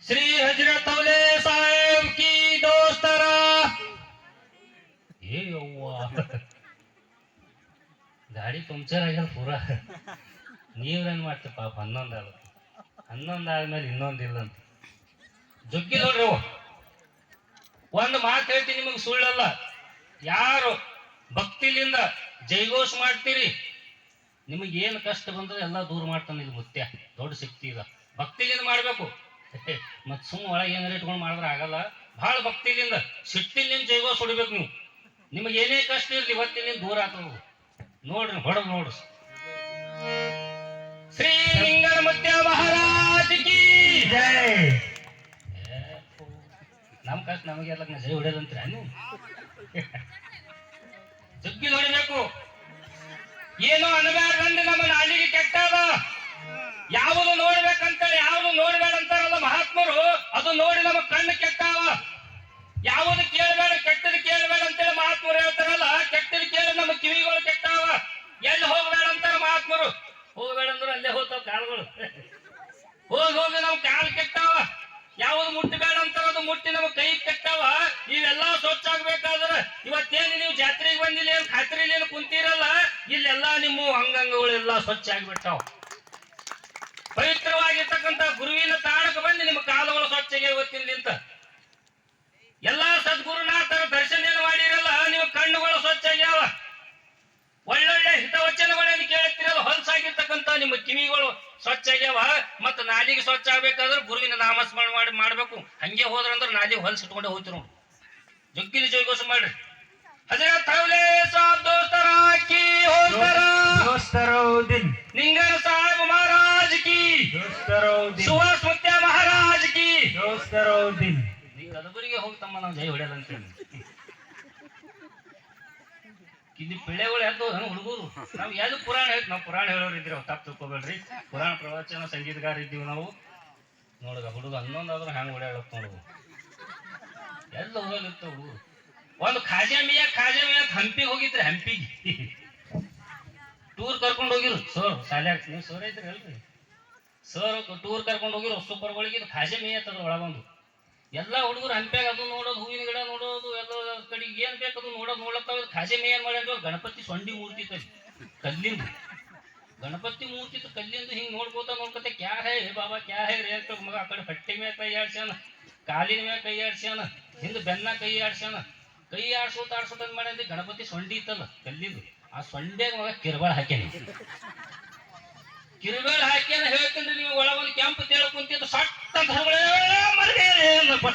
श्री हजरत अवले साहेब की दोस्तरा हे ಯವ್ವಾ ಗಾಡಿ ಪಂಕ್ಚರ್ ಆಗ್ಯದ ಪೂರ ನೀವ್ರೇನ್ ಮಾಡ್ತೀವಿ ಪಾಪ 11 ಆಗುತ್ತೆ 11 ಆದ್ಮೇಲೆ ಇನ್ನೊಂದಿಲ್ಲ ಅಂತ ಜಗ್ಗಿ ನೋಡ್ರಿ ಒಂದು ಮಾತು ಹೇಳ್ತೀನಿ ನಿಮಗೆ ಸುಳ್ಳಲ್ಲ ಯಾರು ಭಕ್ತಿಲಿಂದ ಜೈಘೋಷ ಮಾಡ್ತೀರಿ ನಿಮಗೆ ಏನು ಕಷ್ಟ ಬಂದ್ರೆ ಎಲ್ಲ ದೂರ ಮಾಡ್ತಾನೆ ಇದು ಮುತ್ಯ ದೊಡ್ಡ ಶಕ್ತಿ ಇದೆ ಭಕ್ತಿಲಿಂದ ಮಾಡ್ಬೇಕು ಮತ್ ಸುಮ್ಮ ಒಳಗೆ ಏನಾರ ಇಟ್ಕೊಂಡು ಮಾಡಿದ್ರೆ ಆಗಲ್ಲ ಬಹಳ ಭಕ್ತಿಲಿಂದ ಸಿಟ್ಟಿನಿಂದ ಜೈಘೋಷ ಹೊಡಿಬೇಕು ನೀವು ನಿಮಗೆ ಏನೇ ಕಷ್ಟ ಇರ್ಲಿ ಇವತ್ತಿನಿಂದ ದೂರ ಆಗ್ತದೆ ನೋಡ್ರಿ ಹೊಡೆದು ನೋಡ್ರಿ ಶ್ರೀ ಲಿಂಗನ ಮುತ್ಯ ಮಹಾರಾಜ್ ಕಿ ಜೈ ನಮ್ ಕಷ್ಟ ನಮಗೆಲ್ಲ ಜೈ ಹೊಡೆದಂತ್ರಿ ನೀವು ಜಗ್ಗಿ ನೋಡಬೇಕು ಏನೋ ಅನಗಾರದಂದ್ರೆ ನಮ್ಮ ನಾಲಿಗೆ ಕೆಟ್ಟದ ಯಾವುದು ನೋಡ್ಬೇಕಂತೇಳಿ ಯಾವುದು ನೋಡ್ಬೇಡ ಅಂತಾರಲ್ಲ ಮಹಾತ್ಮರು ಅದು ನೋಡಿ ನಮ್ಮ ಕಣ್ಣು ಕೆಟ್ಟಾವ ಯಾವುದು ಕೇಳಬೇಡ ಕೆಟ್ಟದ್ದು ಕೇಳಬೇಡ ಅಂತೇಳಿ ಮಹಾತ್ಮರು ಹೇಳ್ತಾರಲ್ಲ ಕೆಟ್ಟದ್ದು ಕೇಳಿ ನಮ್ಮ ಕಿವಿಗಳು ಕೆಟ್ಟಾವ ಎಲ್ಲಿ ಹೋಗ್ಬೇಡ ಅಂತಾರ ಮಹಾತ್ಮರು ಹೋಗ್ಬೇಡ ಅಂದ್ರೆ ಅಲ್ಲೇ ಹೋಗ್ತಾವ ಕಾಲುಗಳು ಹೋಗಿ ನಾವು ಕಾಲು ಕೆಟ್ಟಾವ ಯಾವುದು ಮುಟ್ಟಬೇಡ ಅಂತಾರ ಅದು ಮುಟ್ಟಿ ನಮ್ಮ ಕೈ ಕೆಟ್ಟಾವ ಇವೆಲ್ಲ ಸ್ವಚ್ಛ ಆಗ್ಬೇಕಾದ್ರೆ ಇವತ್ತೇನು ನೀವು ಜಾತ್ರೆಗೆ ಬಂದಿಲ್ಲ ಏನು ಖಾತ್ರಿಲಿ ಏನು ಕುಂತೀರಲ್ಲ ಇಲ್ಲೆಲ್ಲ ನಿಮ್ಮ ಅಂಗಾಂಗಗಳೆಲ್ಲ ಸ್ವಚ್ಛ ಆಗಿಬಿಟ್ಟಾವ ಪವಿತ್ರವಾಗಿರ್ತಕ್ಕಂಥ ಗುರುವಿನ ತಾಣಕ್ಕೆ ಬಂದು ನಿಮ್ಮ ಕಾಲುಗಳು ಸ್ವಚ್ಛಗೆ ಇವತ್ತಿನಿಂದ ಎಲ್ಲಾ ಸದ್ಗುರುನಾಥರ ದರ್ಶನ ಮಾಡಿರಲ್ಲ ನೀವು ಕಣ್ಣುಗಳು ಸ್ವಚ್ಛ ಆಗ್ಯಾವ ಒಳ್ಳೊಳ್ಳೆ ಹಿತವಚನಗಳನ್ನು ಕೇಳುತ್ತೀರಲ್ಲ ಹೊಲಸಾಗಿರ್ತಕ್ಕಂಥ ನಿಮ್ಮ ಕಿವಿಗಳು ಸ್ವಚ್ಛ ಆಗ್ಯಾವ ಮತ್ತ ನಾಲಿಗೆ ಸ್ವಚ್ಛ ಆಗ್ಬೇಕಾದ್ರೆ ಗುರುವಿನ ನಾಮಸ್ಮರಣ ಮಾಡ್ಬೇಕು ಹಂಗೆ ಹೋದ್ರಂದ್ರೆ ನಾಲಿಗೆ ಹೊಲಸಿಟ್ಕೊಂಡೆ ಹೋಗ್ತಿರು ಜಗ್ಗಿಲಿ ಜೈಘೋಷ ಮಾಡ್ರಿ ಹಜರತ್ ಹೌಲೆ ಸಾಬ್ ದೋಸ್ತರ ಕಿ दोस्तरों निंगर साहब महाराज की सुभाष मुत्या महाराज की ನೀವು ಕಲಬುರಗಿಗೆ ಹೋಗ್ತಮ್ಮ ನಾವು ಜೈ ಹೊಡೆಯದಂತ ಇಲ್ಲಿ ಪಿಳ್ಳೆಗಳು ಎದ್ದು ಹುಡುಗರು ನಾವು ಯಾವ್ದು ಪುರಾಣ ಹೇಳ್ತು ನಾವು ಪುರಾಣ ಹೇಳೋರು ಇದ್ರಿ ತಪ್ಪು ತಿಳ್ಕೊಬೇಡ್ರಿ ಪುರಾಣ ಪ್ರವಚನ ಸಂಗೀತಗಾರ ಇದ್ದೀವಿ ನಾವು ನೋಡುಗ ಹುಡುಗ 11 ಆದ್ರೂ ಹ್ಯಾಂಗ ಹೊಡೆಯಲತ್ತ ನೋಡುದು ಎಲ್ಲ ಹೋಗಿರ್ತಾವ ಹುಡುಗರು ಒಂದು ಖಾಜಾ ಮಿಯಾ ಹಂಪಿಗೆ ಹೋಗಿದ್ರಿ ಹಂಪಿಗೆ ಟೂರ್ ಕರ್ಕೊಂಡು ಹೋಗಿರು ಸರ್ ಶಾಲ್ಯಾಗ ನೀವು ಸರ್ ಐತ್ರಿ ಅಲ್ರಿ ಸರ್ ಟೂರ್ ಕರ್ಕೊಂಡು ಹೋಗಿರು ಸೂಪರ್ಗಳಿಗೆ ಖಾಜಾ ಮಿಯಾ ಅದ್ರ ಒಳಗೊಂದು ಎಲ್ಲ ಹುಡುಗರು ಹಂಪ್ಯಾಗ ಅದು ನೋಡೋದು ಹೂವಿನ ಗಿಡ ನೋಡೋದು ಎಲ್ಲ ಕಡೆಗೆ ಏನ್ ಬೇಕದು ನೋಡ್ಲತ್ತಾವ ಖಾಜೆ ಮೇಯನ್ ಮಾಡ್ಯಾರ ಗಣಪತಿ ಸೊಂಡಿ ಮೂರ್ತಿ ತರಿ ಕಲ್ಲಿಂದು ಗಣಪತಿ ಮೂರ್ತಿ ಕಲ್ಲಿಂದು ಹಿಂಗ್ ನೋಡ್ಕೋತ ಕ್ಯಾ ಹೇ ಬಾಬಾ ಕ್ಯಾ ಹೇ ರೇ ಅಂತ ಮಗ ಆ ಕಡೆ ಹೊಟ್ಟೆ ಮೇಲೆ ಕೈ ಆಡ್ಸ್ಯಾನ ಕಾಲಿನ ಮೇಲೆ ಕೈ ಆಡ್ಸ್ಯಾನ ಹಿಂದ್ ಬೆನ್ನ ಕೈ ಆಡ್ಸ್ಯಾನ ಕೈ ಆಡ್ಸೋತ ಮಾಡ್ಯಾನ್ರಿ ಗಣಪತಿ ಸೊಂಡಿ ಇತ್ತಲ್ಲ ಕಲ್ಲಿಂದು ಆ ಸೊಂಡ್ಯಾಗ ಮಗ ಕಿರ್ಬಾಳ ಹಾಕ್ಯಾನಿ ಕಿರುಬೇಳ ಹಾಕ್ಯಾನ ಹೇಳ್ತೇನ್ರಿ ನೀವು ಒಳಗೊಂದು ಕೆಂಪು ತೇಳ ಕುಂತಿದ್ದು ಸಟ್ಟ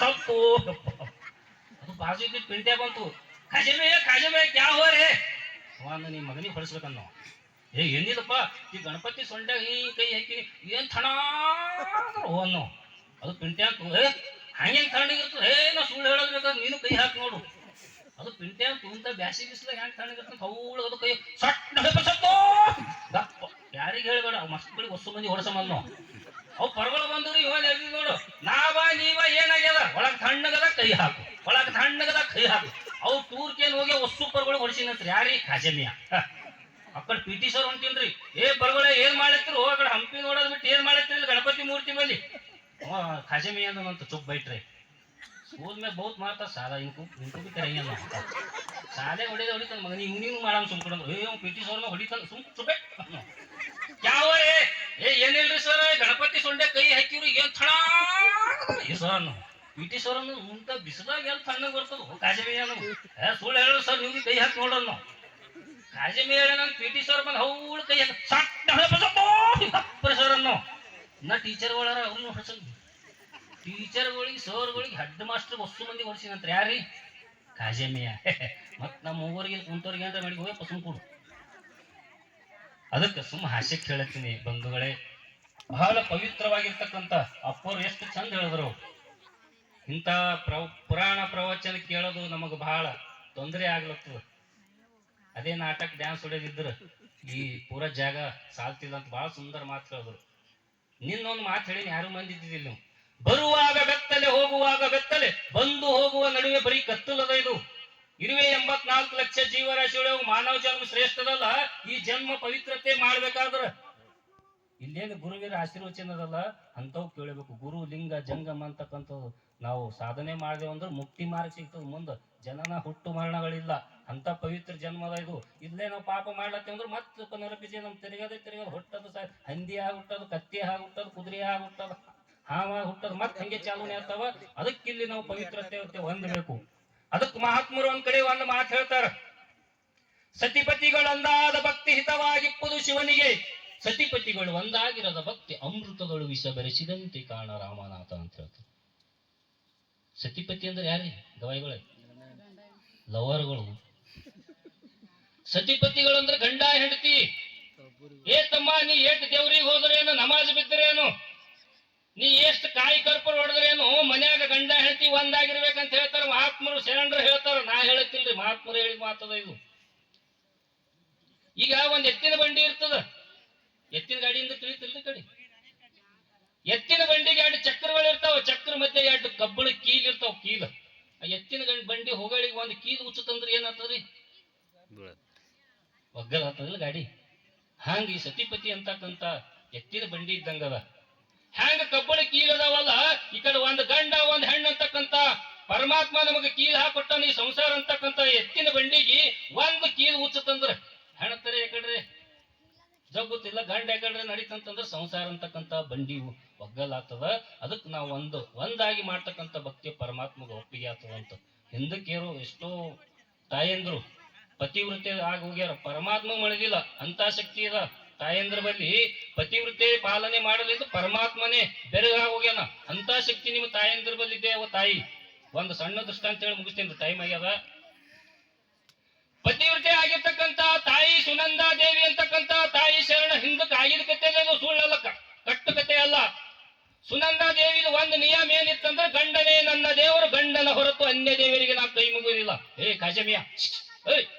ಸತ್ತು ಅದು ಬಾಜು ಇದ್ದ ಪಿಂಟ್ಯಾ ಬಂತು ಕಾಜಮೇ ಕ್ಯಾ ಹೋ ರೇ ಅವನ್ನ ನಿಮ್ಮ ಮಗನಿಗೆ ಹೊಡಿಸ್ಬೇಕನ್ನೋ ಏನಿಲ್ಲಪ್ಪ ಈ ಗಣಪತಿ ಸೊಂಡ್ಯಾಗ ಈ ಕೈ ಹಾಕಿನಿ ಏನ್ ಥಣ ಅನ್ನೋ ಅದು ಪಿಂಟ್ಯಾ ಅಂತ ಹಂಗೆ ತಣ್ಣಗಿರ್ತದೆ ನಾ ಸುಳ್ಳು ಹೇಳೋದು ಬೇಕಾದ್ರೆ ನೀನು ಕೈ ಹಾಕಿ ನೋಡು ಅದು ಪಿಂಟ್ಯಾ ಅಂತ ಬ್ಯಾಸಿ ಬಿಸಿಲಾಗ ಹೆಂಗೆ ತಣ್ಣಗಿರ್ತದೆ ಹೌಳು ಅದು ಕೈ ಸಟ್ಟು ಗಪ್ಪ ಯಾರಿಗೆ ಹೇಳ್ಬೇಡ ಅವ್ ಮಕ್ಕಳಿಗೆ ಹೊಸ ಮಂದಿ ಹೊಡಸಮನ್ನು ಅವು ಪರಗಳು ಬಂದ್ರು ಇವಾಗ ನೋಡು ನೀವ ಏನಾಗ್ಯದ ಒಳಗ್ ತಣ್ಣಗದ ಕೈ ಹಾಕು ಅವು ಟೂರ್ಕೇನ್ ಹೋಗಿ ಹೊಸ ಪರ್ಗಳು ಹೊಡಿಸಿನಂತ್ರಿ ಯಾರಿ ಖಾಜಮಿಯಾ ಅಕ್ಕಡ ಪಿ ಟಿ ಸರ್ ಹೊಂಟಿನ್ರಿ ಪರ್ಗಳೇ ಏನ್ ಮಾಡತ್ತೀರಿ ಆ ಕಡೆ ಹಂಪಿ ನೋಡೋದ್ ಬಿಟ್ಟು ಏನ್ ಮಾಡತ್ತೀರಿ ಗಣಪತಿ ಮೂರ್ತಿ ಮೇಲೆ ಖಾಜಮಿಯಾ ಅಂತ ಚುಪ್ ಬೈಟ್ರಿ ಸ್ಕೂಲ್ ಮೇಲೆ ಬಹುತ್ ಮಾತಾ ಸಾಲ ಇನ್ಕು ಬಿ ಕರೆಯಲ್ಲ ಶಾಲೆ ಹೊಡಿತಾನ ಮಗ ನೀವು ಮಾಡಮ್ ಸುಮ್ಕೊಂಡು ಪಿ ಟಿ ಸರ್ ಹೊಡಿತಾನ ಚುಪ್ಪೆ ಯಾವ ಏನಿಲ್ರಿ ಸರ್ ಗಣಪತಿ ಸೊಂಡೆ ಕೈ ಹಾಕಿವ್ರಿ ಏನ್ ಥಣ ಸರ್ ಪಿ ಟಿ ಸರ್ ಮುಂತ ಬಿಸಿದಾಗ ಎಲ್ಲಿ ತಣ್ಣಗೆ ಬರ್ತದ ಕಾಜಮಿ ಸುಳ್ಳು ಹೇಳು ಸರ್ ನೀವು ಕೈ ಹಾಕಿ ನೋಡೋಣ ಕಾಜಮಿ ಹೇಳ ಪಿ ಟಿ ಸರ್ ಬಂದು ಹೌಳು ಕೈ ಹಾಕಿ ಸರ್ ಅನ್ನೋ ನಾ ಟೀಚರ್ಗಳಾರ ಅವ್ರನ್ನ ಹೊಡ್ಸಲ್ ಟೀಚರ್ಗಳಿಗೆ ಸರ್ಗಳಿಗೆ ಹೆಡ್ ಮಾಸ್ಟರ್ ಹೊಸ ಮಂದಿ ಹೊಡ್ಸಿನಂತ್ರ ಯಾರೀ ಕಾಜಮಿಯ ಮತ್ ನಮ್ಮ ಮೂವರಿಗೆ ಕುಂತವ್ರಿಗೆ ಅಂತ ಮಾಡಿ ಹೋಗಿ ಪಸಂದ್ ಕೊಡು ಅದಕ್ಕೆ ಸುಮ್ಮ ಹಾಸ್ಯಕ್ಕೆ ಹೇಳತ್ತೀನಿ ಬಂಧುಗಳೇ ಬಹಳ ಪವಿತ್ರವಾಗಿರ್ತಕ್ಕಂಥ ಅಪ್ಪರು ಎಷ್ಟು ಚಂದ ಹೇಳಿದ್ರು ಇಂಥ ಪುರಾಣ ಪ್ರವಚನ ಕೇಳೋದು ನಮಗ ಬಹಳ ತೊಂದರೆ ಆಗ್ಲತ್ತದ ಅದೇ ನಾಟಕ ಡ್ಯಾನ್ಸ್ ಹೊಡೆದಿದ್ರು ಈ ಪೂರ ಜಾಗ ಸಾಲ್ತಿಲ್ಲ ಅಂತ ಬಹಳ ಸುಂದರ ಮಾತು ಹೇಳಿದ್ರು ನಿನ್ನೊಂದು ಮಾತು ಹೇಳಿ ಯಾರು ಮಂದಿ ಇದ್ದಿದ್ದಿಲ್ಲ ನೀವು ಬರುವಾಗ ಬೆತ್ತಲೆ ಹೋಗುವಾಗ ಬೆತ್ತಲೆ ಬಂದು ಹೋಗುವ ನಡುವೆ ಬರೀ ಕತ್ತಲದ ಇದು ಇರುವೆ 84 ಲಕ್ಷ ಜೀವರಾಶಿಯೊಳಗೆ ಮಾನವ ಜನ್ಮ ಶ್ರೇಷ್ಠದಲ್ಲ ಈ ಜನ್ಮ ಪವಿತ್ರತೆ ಮಾಡ್ಬೇಕಾದ್ರ ಇಲ್ಲೇನು ಗುರುವಿನ ಆಶೀರ್ವಚನದಲ್ಲ ಅಂತವ್ ಕೇಳಬೇಕು ಗುರು ಲಿಂಗ ಲಿಂಗ ಜಂಗಮ ಅಂತಕ್ಕಂಥದ್ದು ನಾವು ಸಾಧನೆ ಮಾಡಿದೆವು ಅಂದ್ರೆ ಮುಕ್ತಿ ಮಾರ್ಗ ಸಿಗ್ತದೆ. ಮುಂದೆ ಜನನ ಹುಟ್ಟು ಮರಣಗಳಿಲ್ಲ, ಅಂತ ಪವಿತ್ರ ಜನ್ಮದ ಇದು. ಇಲ್ಲೇ ನಾವು ಪಾಪ ಮಾಡ್ಲತ್ತೀವಿ ಅಂದ್ರೆ ಮತ್ತೆ ಪುನರಪಿಸಿ ನಮ್ ತಿರುಗದೆ ಹುಟ್ಟದು ಹಂದಿ ಆಗಿ ಹುಟ್ಟದು, ಕತ್ತಿ ಆಗಿ ಹುಟ್ಟದು, ಕುದುರೆ ಆಗಿ ಹುಟ್ಟದು, ಹಾವಾಗಿ ಹುಟ್ಟದು, ಮತ್ತೆ ಹಂಗೆ ಚಾಲನೆ ಆಗ್ತಾವ. ಅದಕ್ಕಿಲ್ಲಿ ನಾವು ಪವಿತ್ರತೆ ಹೊಂದಬೇಕು. ಅದಕ್ಕೆ ಮಹಾತ್ಮರು ಒಂದ್ ಕಡೆ ಒಂದು ಮಾತು ಹೇಳ್ತಾರ, ಸತಿಪತಿಗಳೊಂದಾದ ಭಕ್ತಿ ಹಿತವಾಗಿಪ್ಪುದು ಶಿವನಿಗೆ, ಸತಿಪತಿಗಳು ಒಂದಾಗಿರದ ಭಕ್ತಿ ಅಮೃತಗಳು ವಿಷ ಬೆರೆಸಿದಂತೆ ಕಾಣ ರಾಮನಾಥ ಅಂತ ಹೇಳ್ತಾರೆ. ಸತಿಪತಿ ಅಂದ್ರೆ ಯಾರಿ ಗವಾಯಿಗಳೇ? ಲವರ್ಗಳು. ಸತಿಪತಿಗಳು ಅಂದ್ರೆ ಗಂಡ ಹೆಂಡತಿ. ಏ ತಮ್ಮ, ನೀ ಎಷ್ಟು ದೇವ್ರಿಗೆ ಹೋದ್ರೇನು, ನಮಾಜ್ ಬಿದ್ದರೇನು, ನೀ ಎಷ್ಟು ಕಾಯಿ ಕರ್ಪೂರ ಹೊಡೆದ್ರೇನು, ಮನ್ಯಾಗ ಗಂಡ ಹೆಂಡತಿ ಒಂದಾಗಿರ್ಬೇಕಂತ ಹೇಳ್ತಾರ ಮಹಾತ್ಮರು, ಶರಣರು ಹೇಳ್ತಾರ. ನಾ ಹೇಳತ್ತಿಲ್ರಿ, ಮಹಾತ್ಮರು ಹೇಳಿದ ಮಾತದ ಇದು. ಈಗ ಒಂದ್ ಎತ್ತಿನ ಬಂಡಿ ಇರ್ತದ, ಎತ್ತಿನ ಗಾಡಿಯಿಂದ ತಿಳಿತಿಲ್ರಿ ಕಡೆ. ಎತ್ತಿನ ಬಂಡಿಗೆ 2 ಚಕ್ರಗಳು ಇರ್ತಾವ, ಚಕ್ರ ಮಧ್ಯೆ 2 ಕಬ್ಬಣ ಕೀಲ್ ಇರ್ತಾವ. ಕೀಲ್ ಆ ಎತ್ತಿನ ಬಂಡಿ ಹೋಗಳಿಗೆ ಒಂದು ಕೀಲ್ ಉಚ್ಚತಂದ್ರೆ ಏನಾಗ್ತದ್ರಿ? ಒಗ್ಗಲ್ ಆಗ್ತದಿಲ್ಲ ಗಾಡಿ. ಹಂಗ ಈ ಸತಿಪತಿ ಅಂತಕ್ಕಂತ ಎತ್ತಿನ ಬಂಡಿ ಇದ್ದಂಗದ. ಹ್ಯಾಂಗ ಕಬ್ಬಣ ಕೀಲ್ ಅದಾವಲ್ಲ, ಈ ಕಡೆ ಒಂದು ಗಂಡ ಒಂದು ಹೆಣ್ಣು ಅಂತಕ್ಕಂತ ಪರಮಾತ್ಮ ನಮಗೆ ಕೀಲ್ ಹಾಕೊಟ್ಟಾನ. ಈ ಸಂಸಾರ ಅಂತಕ್ಕಂತ ಎತ್ತಿನ ಬಂಡಿಗೆ ಒಂದು ಕೀಲ್ ಉಚ್ಚತಂದ್ರ ಹೆಣತ್ತರೆ ಯಾಕಡ್ರೆ ಜಗ್ಗುತ್ತಿಲ್ಲ, ಗಂಡ ಯಾಕಡ್ರೆ ನಡೀತಂತಂದ್ರೆ ಸಂಸಾರ ಅಂತಕ್ಕಂತ ಬಂಡಿ ಒಗ್ಗಲಾಗ್ತದ. ಅದಕ್ಕೆ ನಾವು ಒಂದಾಗಿ ಮಾಡ್ತಕ್ಕಂಥ ಭಕ್ತಿ ಪರಮಾತ್ಮಗೆ ಒಪ್ಪಿಗೆ ಆಗ್ತದ ಅಂತ. ಹಿಂದಕ್ಕೇರು ಎಷ್ಟೋ ತಾಯಂದ್ರು ಪತಿವೃತ್ತಿ ಆಗಿ ಹೋಗ್ಯಾರ, ಪರಮಾತ್ಮ ಮಳಗಿಲ್ಲ ಅಂತ ಶಕ್ತಿ ಇದ ತಾಯಂದ್ರ ಬಲ್ಲಿ. ಪತಿವೃತ್ತಿ ಪಾಲನೆ ಮಾಡಲಿದ್ದು ಪರಮಾತ್ಮನೇ ಬೆರಗಾಗಿ ಹೋಗ್ಯಾನ, ಅಂತ ಶಕ್ತಿ ನಿಮ್ಮ ತಾಯಂದ್ರ ಬಲ್ಲಿ ಇದೆ. ಅವ ತಾಯಿ ಒಂದು ಸಣ್ಣ ದೃಷ್ಟಾಂತ ಹೇಳಿ ಮುಗಿಸ್ತೀನಿ, ಟೈಮ್ ಆಗ್ಯದ. ಪತಿವೃತ್ತಿ ಆಗಿರ್ತಕ್ಕಂತ ತಾಯಿ ಸುನಂದಾ ದೇವಿ ಅಂತಕ್ಕಂತ ತಾಯಿ ಶರಣ ಹಿಂದಕ್ಕೆ ಆಗಿದ ಕತೆ ಸುಳ್ಳಲ್ಲ, ಕಟ್ಟು ಕತೆ ಅಲ್ಲ. ಸುನಂದಾ ದೇವಿ ಒಂದು ನಿಯಮ ಏನಿತ್ತಂದ್ರೆ, ಗಂಡನೇ ನನ್ನ ದೇವರು, ಗಂಡನ ಹೊರತು ಅನ್ಯ ದೇವರಿಗೆ ನಾ ಕೈ ಮುಗುವುದಿಲ್ಲ. ಏ ಕಾಜಮಿಯ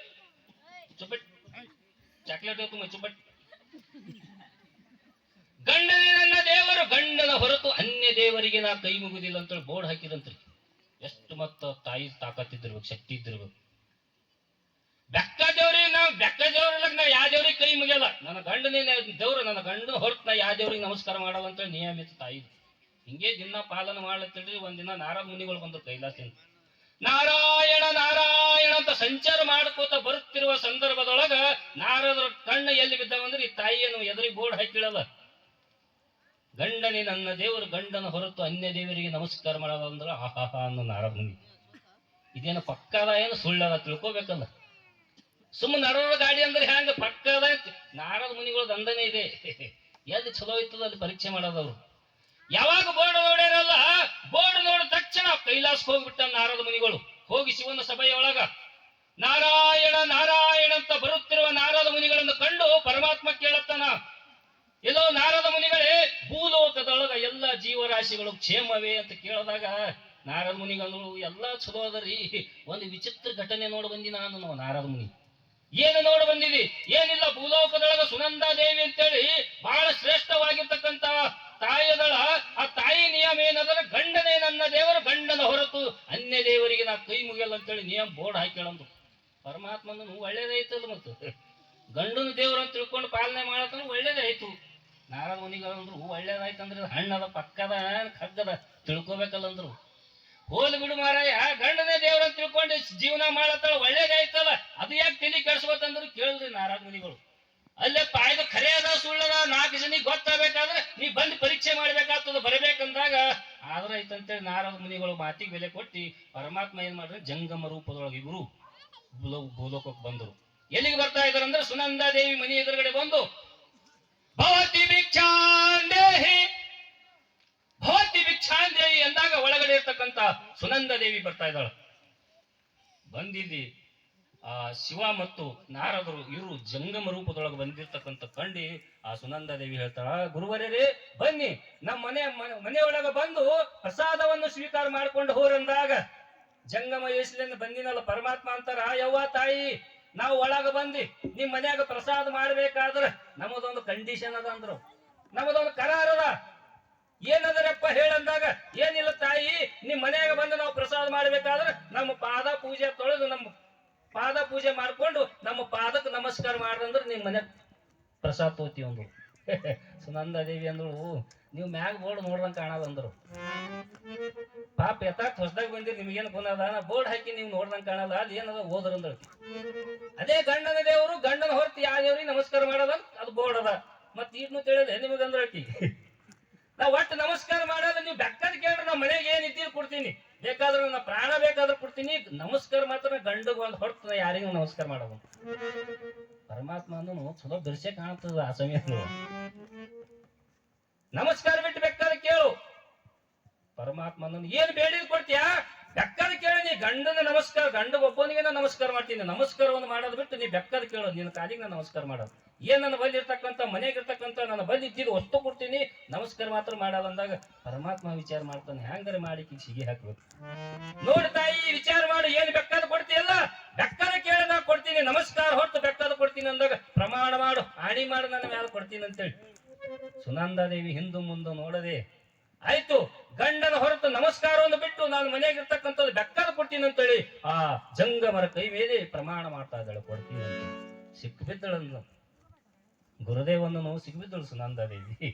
ಚುಪ್ಪಟ್ ಚಾಕ್ಲೇಟ್ ತುಂಬ ಚುಪ್ಪಟ್. ಗಂಡನೇ ನನ್ನ ದೇವರು, ಗಂಡನ ಹೊರತು ಅನ್ಯ ದೇವರಿಗೆ ನಾ ಕೈ ಮುಗುವುದಿಲ್ಲ ಅಂತೇಳಿ ಬೋರ್ಡ್ ಹಾಕಿದಂತ್ರಿ. ಎಷ್ಟು ಮತ್ತ ತಾಯಿ ತಾಕತ್ತಿದ್ದಿರ್ಬೇಕು, ಶಕ್ತಿ ಇದ್ದಿರ್ಬೇಕು. ಬೆಕ್ಕ ದೇವ್ರಿಗೆ ನಾ ಯಾವ ದೇವ್ರಿಗೆ ಕೈ ಮುಗಿಯಲ್ಲ. ನನ್ನ ಗಂಡನೇ ದೇವ್ರು, ನನ್ನ ಗಂಡನ ಹೊರತು ನಾ ಯಾವ ದೇವ್ರಿಗೆ ನಮಸ್ಕಾರ ಮಾಡವಂತ ನಿಯಮಿತ ತಾಯಿ. ಹಿಂಗೆ ದಿನ ಪಾಲನೆ ಮಾಡ್ಲತ್ತಿಲ್ರಿ. ಒಂದಿನ ನಾರದ ಮುನಿಗಳು ಬಂದ್ರು ಕೈಲಾಸದಿಂದ. ನಾರಾಯಣ ನಾರಾಯಣ ಅಂತ ಸಂಚಾರ ಮಾಡ್ಕೋತ ಬರುತ್ತಿರುವ ಸಂದರ್ಭದೊಳಗ ನಾರದ್ರ ಕಣ್ಣು ಎಲ್ಲಿ ಬಿದ್ದಾವಂದ್ರೆ ಈ ತಾಯಿಯನ್ನು ಎದುರಿಗೆ ಬೋರ್ಡ್ ಹಾಕಿಳಲ್ಲ, ಗಂಡನೇ ನನ್ನ ದೇವರು, ಗಂಡನ ಹೊರತು ಅನ್ಯ ದೇವರಿಗೆ ನಮಸ್ಕಾರ ಮಾಡೋದಂದ್ರ ಆಹಾಹಾ ಅನ್ನೋ ನಾರದ ಮುನಿ. ಇದೇನು ಪಕ್ಕದ ಏನು ಸುಳ್ಳದ ತಿಳ್ಕೊಬೇಕಲ್ಲ. ಸುಮ್ಮನೆ ನಡೋರ ಗಾಡಿ ಅಂದ್ರೆ ಹ್ಯಾಂಗ ಪಕ್ಕದ ನಾರದ ಮುನಿಗಳು ದಂಧನೆ ಇದೆ. ಎಲ್ಲಿ ಚಲೋ ಇರ್ತದ ಅಲ್ಲಿ ಪರೀಕ್ಷೆ ಮಾಡೋದವ್ರು. ಯಾವಾಗ ಬೋರ್ಡ್ ನೋಡ್ಯಾರಲ್ಲ, ಬೋರ್ಡ್ ನೋಡಿದ ತಕ್ಷಣ ಕೈಲಾಸಕ್ಕೆ ಹೋಗ್ಬಿಟ್ಟ ನಾರದ ಮುನಿಗಳು. ಹೋಗಿ ಶಿವನ ಸಭೆಯೊಳಗ ನಾರಾಯಣ ನಾರಾಯಣ ಅಂತ ಬರುತ್ತಿರುವ ನಾರದ ಮುನಿಗಳನ್ನು ಕಂಡು ಪರಮಾತ್ಮ ಕೇಳತ್ತಾನ, ಎಲ್ಲೋ ನಾರದ ಮುನಿಗಳೇ, ಭೂಲೋಕದೊಳಗ ಎಲ್ಲ ಜೀವರಾಶಿಗಳು ಕ್ಷೇಮವೇ ಅಂತ ಕೇಳಿದಾಗ ನಾರದ ಮುನಿಗಳು ಎಲ್ಲ ಚಲೋ ಅದರಿ, ಒಂದು ವಿಚಿತ್ರ ಘಟನೆ ನೋಡಿ ಬಂದಿ ನಾನು. ನಾರದ ಮುನಿ ಏನು ನೋಡಿ ಬಂದಿದಿ? ಏನಿಲ್ಲ, ಭೂಲೋಕದೊಳಗ ಸುನಂದಾ ದೇವಿ ಅಂತೇಳಿ ಬಹಳ ಶ್ರೇಷ್ಠವಾಗಿರ್ತಕ್ಕಂತ ತಾಯಿದಳ. ಆ ತಾಯಿ ನಿಯಮ ಏನಂದ್ರೆ, ಗಂಡನೇ ನನ್ನ ದೇವರು, ಗಂಡನ ಹೊರತು ಅನ್ಯ ದೇವರಿಗೆ ನಾ ಕೈ ಮುಗಿಯಲ್ಲ ಅಂತೇಳಿ ನಿಯಮ ಬೋರ್ಡ್ ಹಾಕೇಳಂದು. ಪರಮಾತ್ಮನು ಒಳ್ಳೇದಾಯ್ತಲ್ಲ, ಮತ್ತು ಗಂಡನ ದೇವ್ರು ಅಂತ ತಿಳ್ಕೊಂಡು ಪಾಲನೆ ಮಾಡತ್ತಂದ್ರೆ ಒಳ್ಳೇದೇ ಆಯ್ತು. ನಾರದ ಮುನಿಗಳಂದ್ರು ಒಳ್ಳೇದಾಯ್ತಂದ್ರೆ ಹಣ್ಣದ ಪಕ್ಕದ ಕಗ್ಗದ ತಿಳ್ಕೊಬೇಕಲ್ಲಂದ್ರು. ಹೋಲ್ ಬಿಡು ಮಾರಾಯ, ಗಂಡನೇ ದೇವ್ರ ಅಂತ ತಿಳ್ಕೊಂಡು ಜೀವನ ಮಾಡತ್ತಾಳ, ಒಳ್ಳೇದಾಯ್ತಲ್ಲ, ಅದು ಯಾಕೆ ತಲೆ ಕೆಡಿಸ್ಬೇಕಂದ್ರು ಕೇಳಿದ್ರಿ ನಾರದ ಮುನಿಗಳು. ಅಲ್ಲೇ ಪಾಯ್ದು ಖರೆ ಅದ ಸುಳ್ಳದ 4 ಜನಿಗೆ ಗೊತ್ತಾಗಬೇಕಾದ್ರೆ ನೀ ಬಂದು ಪರೀಕ್ಷೆ ಮಾಡ್ಬೇಕಾಗ್ತದ ಬರಬೇಕಂದಾಗ. ಆದ್ರೆ ಐತಂತೇಳಿ ನಾರದ ಮುನಿಗಳು ಮಾತಿಗೆ ಬೆಲೆ ಕೊಟ್ಟು ಪರಮಾತ್ಮ ಏನ್ ಮಾಡ್ರಿ, ಜಂಗಮ ರೂಪದೊಳಗೆ ಇಬ್ರು ಭೂಲೋಕಕ್ಕೆ ಬಂದರು. ಎಲ್ಲಿಗೆ ಬರ್ತಾ ಇದಾರೆ ಅಂದ್ರೆ, ಸುನಂದಾ ದೇವಿ ಮನಿ ಎದುರುಗಡೆ ಬಂದು ಭವತಿ ಭಿಕ್ಷಾಂದೇಹಿ ಭವತಿ ಭಿಕ್ಷಾಂದೇಹಿ ಎಂದಾಗ ಒಳಗಡೆ ಇರ್ತಕ್ಕಂತ ಸುನಂದಾ ದೇವಿ ಬರ್ತಾ ಇದ್ದಾಳ. ಬಂದಿಲ್ಲಿ ಆ ಶಿವ ಮತ್ತು ನಾರದರು ಇವರು ಜಂಗಮ ರೂಪದೊಳಗೆ ಬಂದಿರ್ತಕ್ಕಂಥ ಕಂಡಿ ಆ ಸುನಂದಾ ದೇವಿ ಹೇಳ್ತಾಳ, ಗುರುವರೇ ಬನ್ನಿ, ನಮ್ಮ ಮನೆಯೊಳಗ ಬಂದು ಪ್ರಸಾದವನ್ನು ಸ್ವೀಕಾರ ಮಾಡ್ಕೊಂಡು ಹೋರಂದಾಗ ಜಂಗಮ ಯೋಚನೆಯಿಂದ ಬಂದಿನಲ್ಲ ಪರಮಾತ್ಮ ಅಂತಾರ, ಯವ್ವ ತಾಯಿ ನಾವು ಒಳಗ ಬಂದಿ ನಿಮ್ ಮನ್ಯಾಗ ಪ್ರಸಾದ ಮಾಡ್ಬೇಕಾದ್ರ ನಮ್ಮದೊಂದು ಕಂಡೀಷನ್ ಅದ ಅಂದ್ರು, ನಮ್ಮದೊಂದು ಕರಾರ ಅದ. ಏನದರಪ್ಪ ಹೇಳಂದಾಗ, ಏನಿಲ್ಲ ತಾಯಿ, ನಿಮ್ ಮನ್ಯಾಗ ಬಂದು ನಾವು ಪ್ರಸಾದ ಮಾಡ್ಬೇಕಾದ್ರೆ ನಮ್ಮ ಪಾದ ಪೂಜೆ ತೊಳೆದು ನಮ್ಮ ಪಾದ ಪೂಜೆ ಮಾಡ್ಕೊಂಡು ನಮ್ಮ ಪಾದಕ್ಕೆ ನಮಸ್ಕಾರ ಮಾಡ್ದಂದ್ರೆ ನಿಮ್ ಮನೆ ಪ್ರಸಾದ ತೋತಿ ಅಂದ್ರು. ಸುನಂದಾ ದೇವಿ ಅಂದ್ರು, ನೀವು ಮ್ಯಾಗ ಬೋರ್ಡ್ ನೋಡ್ದಂಗ ಕಾಣಲ್ಲ ಅಂದ್ರು. ಪಾಪ ಯಥಾರ್ಥ ಹೊಸದಾಗ ಬಂದಿರಿ ನಿಮ್ಗೇನು ಗುಣದ ನಾ ಬೋರ್ಡ್ ಹಾಕಿ ನೀವು ನೋಡ್ದಂಗೆ ಕಾಣಲ್ಲ ಅಲ್ಲಿ ಏನದ ಓದ್ರಂದ ಅದೇ ಗಂಡನ ದೇವರು ಗಂಡನ ಹೊರತು ಯಾವ ದೇವ್ರಿಗೆ ನಮಸ್ಕಾರ ಮಾಡೋದ ಅದು ಬೋರ್ಡ್ ಅದ ಮತ್ ಈಡ್ನು ತಿಳಿದೆ ನಿಮಗಂದ್ರಕಿ ನಾ ಒಟ್ಟು ನಮಸ್ಕಾರ ಮಾಡಲ್ಲ ನೀವು ಬೆಕ್ಕದ ಕೇಳ್ರಿ ನಾ ಮನೆಗೆ ಏನ್ ಇದ್ದೀರಿ ಕೊಡ್ತೀನಿ ಬೇಕಾದ್ರೆ ನಾ ಪ್ರಾಣ ಬೇಕಾದ್ರೆ ಕೊಡ್ತೀನಿ ನಮಸ್ಕಾರ ಮಾತ್ರ ಗಂಡಗ ಒಂದು ಹೊರತು ನಾ ಯಾರಿಗೂ ನಮಸ್ಕಾರ ಮಾಡೋದು ಪರಮಾತ್ಮ ಅಂದನು ಚಲೋ ದೃಶ್ಯ ಕಾಣ್ತದ ಆ ಸಮಯದಲ್ಲಿ ನಮಸ್ಕಾರ ಬಿಟ್ಟು ಬೇಕಾದ್ರೆ ಕೇಳು ಪರಮಾತ್ಮ ಅಂದನು ಏನ್ ಬೇಡಿದ್ ಕೊಡ್ತೀಯಾ ಬೆಕ್ಕದ ಕೇಳಿ ನೀ ಗಂಡನ ನಮಸ್ಕಾರ ಗಂಡ ಒಬ್ಬನಿಗೆ ನಾ ನಮಸ್ಕಾರ ಮಾಡ್ತೀನಿ ನಮಸ್ಕಾರವನ್ನು ಮಾಡೋದು ಬಿಟ್ಟು ನೀ ಬೆಕ್ಕದ ಕೇಳು ನಿನ್ನ ಕಾಲಿಗೆ ನಾ ನಮಸ್ಕಾರ ಮಾಡೋದು ಏನ್ ನನ್ನ ಬಲ್ಲಿ ಇರ್ತಕ್ಕಂಥ ಮನೆಗಿರ್ತಕ್ಕಂಥ ನನ್ನ ಬಲ್ಲಿ ಇದ್ದಿದ್ದು ವಸ್ತು ಕೊಡ್ತೀನಿ ನಮಸ್ಕಾರ ಮಾತ್ರ ಮಾಡಲ್ಲ ಅಂದಾಗ ಪರಮಾತ್ಮ ವಿಚಾರ ಮಾಡ್ತಾನೆ ಹ್ಯಾಂಗಾರೆ ಮಾಡಿ ಸಿಗಿ ಹಾಕ್ಬೇಕು ನೋಡ್ ತಾಯಿ ವಿಚಾರ ಮಾಡು ಏನ್ ಬೆಕ್ಕದ ಕೊಡ್ತೀಯಲ್ಲ ಬೆಕ್ಕದ ಕೇಳಿ ನಾ ಕೊಡ್ತೀನಿ ನಮಸ್ಕಾರ ಹೊರತು ಬೆಕ್ಕದ ಕೊಡ್ತೀನಿ ಅಂದಾಗ ಪ್ರಮಾಣ ಮಾಡು ಆಣಿ ಮಾಡು ನನ್ನ ಮೇಲೆ ಕೊಡ್ತೀನಿ ಅಂತೇಳಿ ಸುನಂದಾದೇವಿ ಹಿಂದು ಮುಂದೆ ನೋಡದೆ ಆಯ್ತು ಗಂಡನ ಹೊರತು ನಮಸ್ಕಾರವನ್ನು ಬಿಟ್ಟು ನಾನು ಮನೆಯಾಗಿರ್ತಕ್ಕಂಥದ್ದು ಬೆಕ್ಕದ ಕೊಡ್ತೀನಿ ಅಂತೇಳಿ ಆ ಜಂಗಮರ ಕೈ ಮೇಲೆ ಪ್ರಮಾಣ ಮಾಡ್ತಾ ಇದ್ದಾಳೆ ಕೊಡ್ತೀನಿ ಅಂತ ಸಿಕ್ಬಿದ್ದಳಂದು ಗುರುದೇವನನ್ನು ಸಿಕ್ಬಿದ್ದಳು ಸುನಂದಾದೇವಿ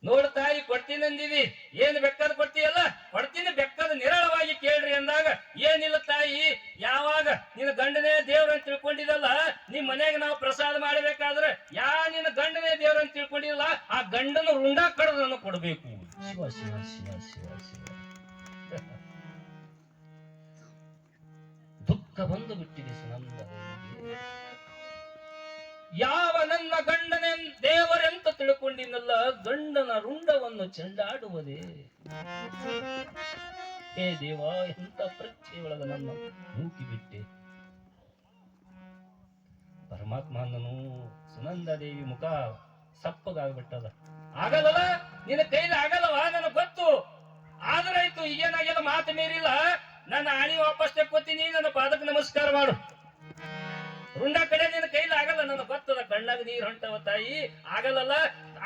ನೋಡ್ ತಾಯಿ ಕೊಡ್ತೀನಿ ಅಂದಿವಿ ಏನ್ ಬೆಕ್ಕದ ಕೊಡ್ತೀಯಲ್ಲ ಕೊಡ್ತೀನಿ ಬೆಕ್ಕದ ನಿರಳವಾಗಿ ಕೇಳ್ರಿ ಅಂದಾಗ ಏನಿಲ್ಲ ತಾಯಿ ಯಾವಾಗ ನಿನ್ನ ಗಂಡನೇ ದೇವ್ರ ಅಂತ ತಿಳ್ಕೊಂಡಿದಲ್ಲ ನಿಮ್ ಮನೆಗೆ ನಾವು ಪ್ರಸಾದ ಮಾಡಬೇಕಾದ್ರೆ ನಿನ್ನ ಗಂಡನೇ ದೇವ್ರ ಅಂತ ತಿಳ್ಕೊಂಡಿಲ್ಲ ಆ ಗಂಡನ ರುಂಡ ಕಡ್ದು ನಾನು ಕೊಡ್ಬೇಕು ಶಿವ ಶಿವ ಶಿವ ಶಿವ ಶಿವ ದುಃಖ ಬಂದು ಬಿಟ್ಟಿದೆ ಸುನಂದಾದೇವಿಗೆ ಯಾವ ನನ್ನ ಗಂಡನೇ ದೇವರೆಂತ ತಿಳ್ಕೊಂಡಿನಲ್ಲ ಗಂಡನ ರುಂಡವನ್ನು ಚೆಂಡಾಡುವುದೇ ಹೇ ದೇವ ಎಂತ ಪರೀಕ್ಷೆ ಒಳಗ ನನ್ನ ನೂಕಿ ಬಿಟ್ಟೆ ಪರಮಾತ್ಮ ಅಂದನು ಸುನಂದಾದೇವಿ ಮುಖ ಸಪ್ಪಗಾಗ್ಬಿಟ್ಟದ ಆಗಲ್ಲಲ್ಲ ನಿನ್ನ ಕೈಲಿ ಆಗಲ್ಲವ ನನಗೆ ಗೊತ್ತು ಆದ್ರಾಯ್ತು ಏನಾಗಿಲ್ಲ ಮಾತು ಮೀರಿಲ್ಲ ನನ್ನ ಆಣಿ ವಾಪಸ್ ತೆಕ್ಕೋತೀನಿ ನನ್ನ ಪಾದಕ್ಕೆ ನಮಸ್ಕಾರ ಮಾಡು ರುಂಡ ಕಡೆ ನಿನ್ನ ಕೈಲಿ ಆಗಲ್ಲ ನನಗೆ ಗೊತ್ತದ ಕಣ್ಣಾಗ ನೀರು ಹೊಂಟವ ತಾಯಿ ಆಗಲ್ಲಲ್ಲ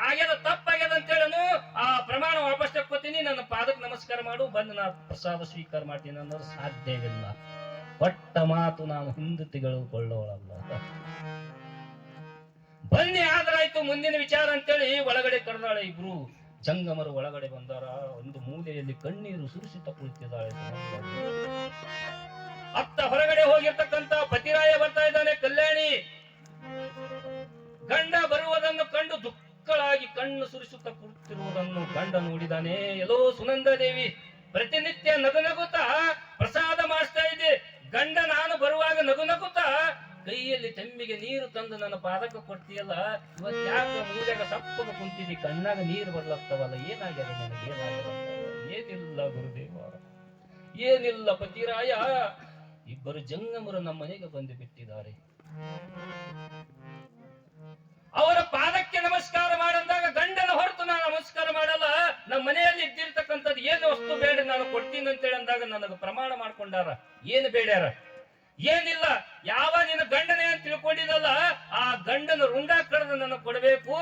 ಆಗ್ಯದ ತಪ್ಪಾಗ್ಯದ ಅಂತೇಳನು ಆ ಪ್ರಮಾಣ ವಾಪಸ್ ತೆಕ್ಕೋತೀನಿ ನನ್ನ ಪಾದಕ್ಕೆ ನಮಸ್ಕಾರ ಮಾಡು ಬಂದು ನಾ ಪ್ರಸಾದ ಸ್ವೀಕಾರ ಮಾಡ್ತೀನಿ ಅನ್ನೋದು ಸಾಧ್ಯವಿಲ್ಲ ಕೊಟ್ಟ ಮಾತು ನಾನು ಹಿಂದೆ ತೆಗೆದುಕೊಳ್ಳೋಳಲ್ಲ ಬನ್ನಿ ಆದ್ರಾಯ್ತು ಮುಂದಿನ ವಿಚಾರ ಅಂತೇಳಿ ಒಳಗಡೆ ಕರೆದಾಳೆ ಇಬ್ರು ಜಂಗಮರು ಒಳಗಡೆ ಬಂದಾರ ಒಂದು ಮೂಲೆಯಲ್ಲಿ ಕಣ್ಣೀರು ಸುರಿಸುತ್ತಾ ಕುಳಿತಿದ್ದಾಳೆ ಅತ್ತ ಹೊರಗಡೆ ಹೋಗಿರ್ತಕ್ಕಂತ ಪತಿರಾಯ ಬರ್ತಾ ಇದ್ದಾನೆ ಕಲ್ಯಾಣಿ ಗಂಡ ಬರುವುದನ್ನು ಕಂಡು ದುಃಖಳಾಗಿ ಕಣ್ಣು ಸುರಿಸುತ್ತಾ ಕುಳಿತಿರುವುದನ್ನು ಗಂಡ ನೋಡಿದಾನೆ ಎಲ್ಲೋ ಸುನಂದಾದೇವಿ ಪ್ರತಿನಿತ್ಯ ನಗುತ್ತಾ ಪ್ರಸಾದ ಮಾಡಿಸ್ತಾ ಇದೆ ಗಂಡ ನಾನು ಬರುವಾಗ ನಗುತ್ತಾ ಕೈಯಲ್ಲಿ ತೆಮ್ಮಿಗೆ ನೀರು ತಂದು ನನ್ನ ಪಾದಕ್ಕೆ ಕೊಡ್ತೀಯಲ್ಲ ಇವತ್ತು ಯಾಕೆ ಮೂಲೆಗ ಸಪ್ಪಗ ಕುಂತಿದಿ ಕಣ್ಣಾಗ ನೀರು ಬರ್ಲತ್ತವಲ್ಲ ಏನಾಗ್ಯದ ನನಗೆ ಏನಿಲ್ಲ ಗುರುದೇವ ಏನಿಲ್ಲ ಪತಿರಾಯ ಇಬ್ಬರು ಜಂಗಮರು ನಮ್ಮ ಮನೆಗೆ ಬಂದು ಬಿಟ್ಟಿದ್ದಾರೆ ಅವರ ಪಾದಕ್ಕೆ ನಮಸ್ಕಾರ ಮಾಡಂದಾಗ ಗಂಡನ ಹೊರತು ನಾನು ನಮಸ್ಕಾರ ಮಾಡಲ್ಲ ನಮ್ಮ ಮನೆಯಲ್ಲಿ ಇದ್ದಿರ್ತಕ್ಕಂಥದ್ದು ಏನು ವಸ್ತು ಬೇಡ ನಾನು ಕೊಡ್ತೀನಿ ಅಂತೇಳಿ ಅಂದಾಗ ನನಗೆ ಪ್ರಮಾಣ ಮಾಡ್ಕೊಂಡಾರ ಏನು ಬೇಡ್ಯಾರ ಏನಿಲ್ಲ ಯಾವ ನಿನ್ನ ಗಂಡನೇ ಅಂತ ತಿಳ್ಕೊಂಡಿದಲ್ಲ ಆ ಗಂಡನ ರುಂಡ ಕಡ್ದು ನನಗೆ ಕೊಡಬೇಕು